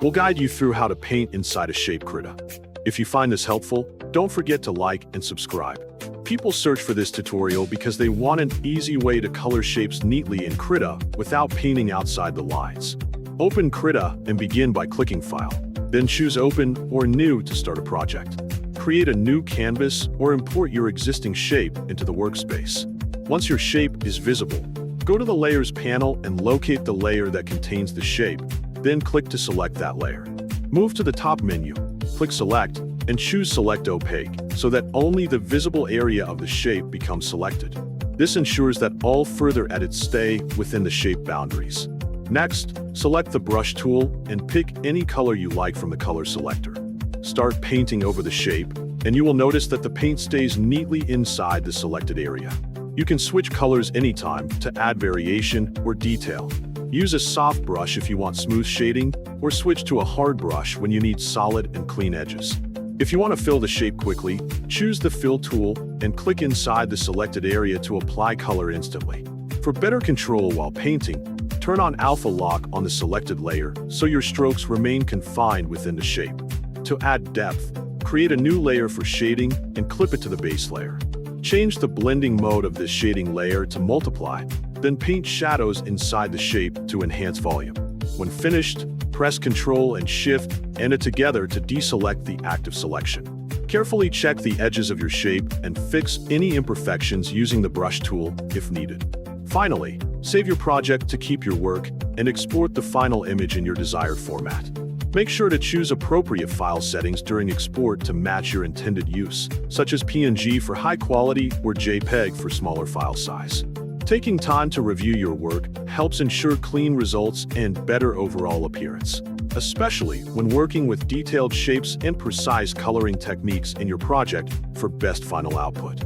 We'll guide you through how to paint inside a Shape Krita. If you find this helpful, don't forget to like and subscribe. People search for this tutorial because they want an easy way to color shapes neatly in Krita without painting outside the lines. Open Krita and begin by clicking File. Then choose Open or New to start a project. Create a new canvas or import your existing shape into the workspace. Once your shape is visible, go to the Layers panel and locate the layer that contains the shape, then click to select that layer. Move to the top menu, click Select, and choose Select Opaque so that only the visible area of the shape becomes selected. This ensures that all further edits stay within the shape boundaries. Next, select the brush tool and pick any color you like from the color selector. Start painting over the shape, and you will notice that the paint stays neatly inside the selected area. You can switch colors anytime to add variation or detail. Use a soft brush if you want smooth shading, or switch to a hard brush when you need solid and clean edges. If you want to fill the shape quickly, choose the Fill tool and click inside the selected area to apply color instantly. For better control while painting, turn on Alpha Lock on the selected layer so your strokes remain confined within the shape. To add depth, create a new layer for shading and clip it to the base layer. Change the blending mode of this shading layer to multiply, then paint shadows inside the shape to enhance volume. When finished, press Ctrl and Shift and it together to deselect the active selection. Carefully check the edges of your shape and fix any imperfections using the brush tool if needed. Finally, save your project to keep your work and export the final image in your desired format. Make sure to choose appropriate file settings during export to match your intended use, such as PNG for high quality or JPEG for smaller file size. Taking time to review your work helps ensure clean results and better overall appearance, especially when working with detailed shapes and precise coloring techniques in your project for best final output.